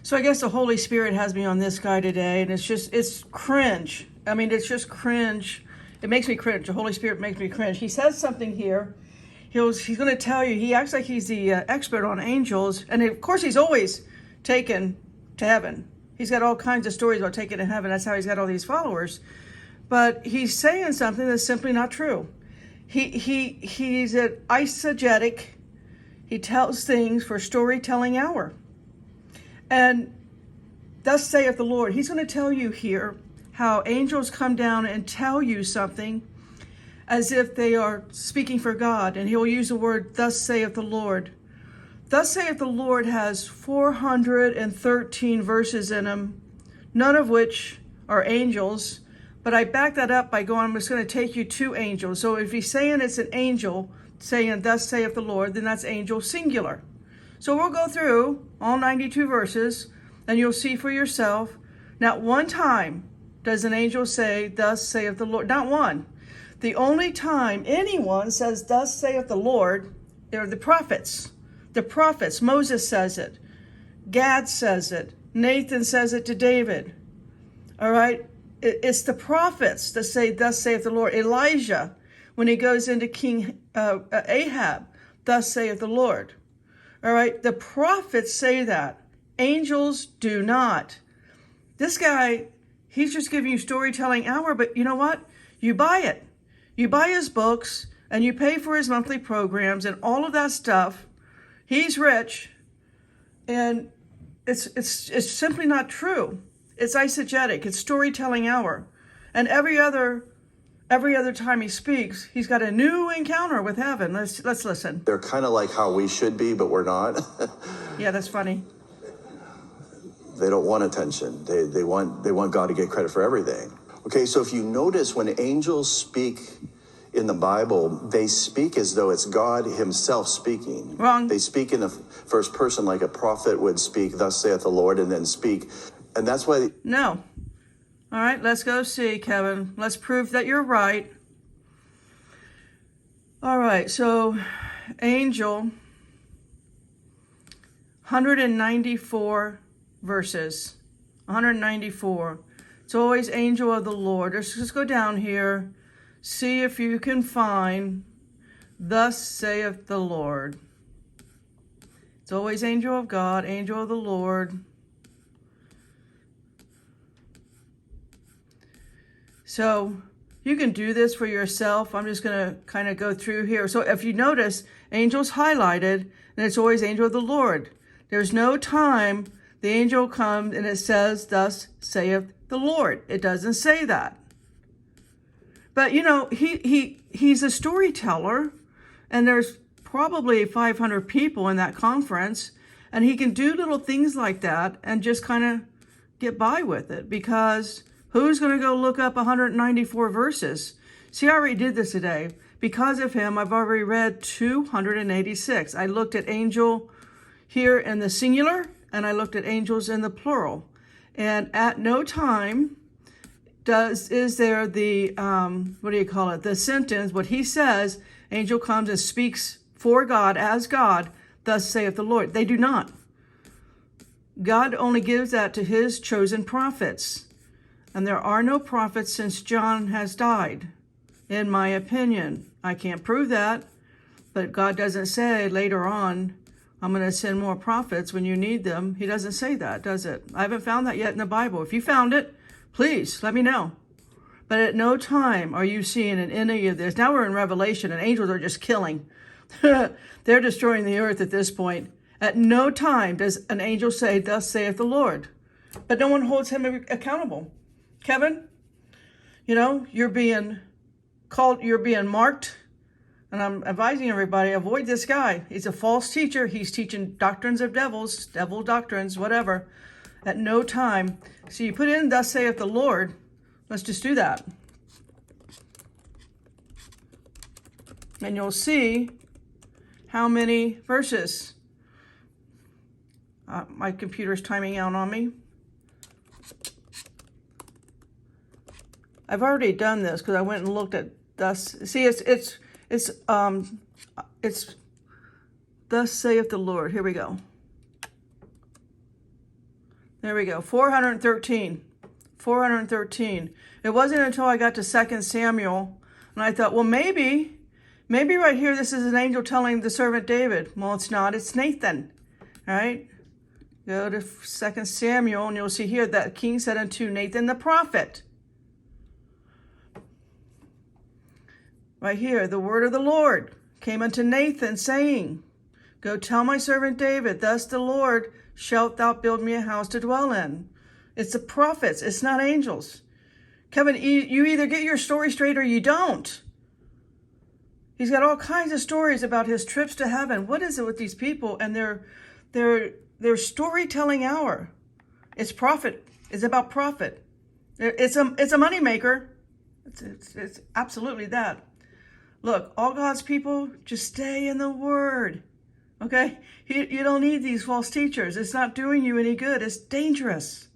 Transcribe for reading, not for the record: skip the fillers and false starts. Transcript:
So I guess the Holy Spirit has me on this guy today, and it's cringe. I mean, it's just cringe. It makes me cringe. The Holy Spirit makes me cringe. He says something here. He's going to tell you, he acts like he's the expert on angels. And of course, he's always taken to heaven. He's got all kinds of stories about taking to heaven. That's how he's got all these followers. But he's saying something that's simply not true. He's an eisegetic. He tells things for storytelling hour. And thus saith the Lord. He's going to tell you here how angels come down and tell you something as if they are speaking for God. And he'll use the word, thus saith the Lord. Thus saith the Lord has 413 verses in them, none of which are angels. But I back that up by going, I'm just going to take you to angels. So if he's saying it's an angel saying, thus saith the Lord, then that's angel singular. So we'll go through all 92 verses, and you'll see for yourself. Not one time does an angel say, thus saith the Lord. Not one. The only time anyone says, thus saith the Lord, are the prophets. The prophets. Moses says it. Gad says it. Nathan says it to David. All right? It's the prophets that say, thus saith the Lord. Elijah, when he goes into King Ahab, thus saith the Lord. All right, the prophets say that. Angels do not. This guy, he's just giving you storytelling hour, but you know what? You buy it. You buy his books, and you pay for his monthly programs and all of that stuff. He's rich, and it's simply not true. It's eisegetic. It's storytelling hour. And every other time he speaks, he's got a new encounter with heaven. Let's listen. They're kind of like how we should be, but we're not. Yeah, that's funny. They don't want attention. They want God to get credit for everything. Okay, so if you notice when angels speak in the Bible, they speak as though it's God himself speaking. Wrong. They speak in the first person like a prophet would speak, thus saith the Lord, and then speak. And that's why... No. All right, let's go see, Kevin. Let's prove that you're right. All right, so angel, 194 verses. 194. It's always angel of the Lord. Let's just go down here. See if you can find, thus saith the Lord. It's always angel of God, angel of the Lord. So you can do this for yourself. I'm just going to kind of go through here. So if you notice, angel's highlighted, and it's always angel of the Lord. There's no time the angel comes and it says, thus saith the Lord. It doesn't say that. But, you know, he's a storyteller, and there's probably 500 people in that conference, and he can do little things like that and just kind of get by with it, because who's going to go look up 194 verses? See, I already did this today. Because of him, I've already read 286. I looked at angel here in the singular, and I looked at angels in the plural. And at no time is there the, the sentence, what he says, angel comes and speaks for God, as God, thus saith the Lord. They do not. God only gives that to his chosen prophets. And there are no prophets since John has died, in my opinion. I can't prove that, but God doesn't say later on, I'm going to send more prophets when you need them. He doesn't say that, does it? I haven't found that yet in the Bible. If you found it, please let me know. But at no time are you seeing in any of this. Now we're in Revelation, and angels are just killing. They're destroying the earth at this point. At no time does an angel say, thus saith the Lord. But no one holds him accountable. Kevin, you know, you're being called, you're being marked, and I'm advising everybody, avoid this guy. He's a false teacher. He's teaching doctrines of devils, devil doctrines, whatever. At no time. So you put in, thus saith the Lord. Let's just do that. And you'll see how many verses. My computer's timing out on me. I've already done this because I went and looked at thus. See, it's thus saith the Lord. Here we go. There we go. 413. 413. It wasn't until I got to 2 Samuel and I thought, well, maybe right here this is an angel telling the servant David. Well, it's not. It's Nathan. All right? Go to 2 Samuel and you'll see here that king said unto Nathan the prophet. Right here, the word of the Lord came unto Nathan, saying, go tell my servant David, thus the Lord, shalt thou build me a house to dwell in. It's the prophets. It's not angels. Kevin, you either get your story straight or you don't. He's got all kinds of stories about his trips to heaven. What is it with these people and their storytelling hour? It's profit. It's about profit. It's a moneymaker. It's absolutely that. Look, all God's people, just stay in the Word. Okay? You don't need these false teachers. It's not doing you any good. It's dangerous.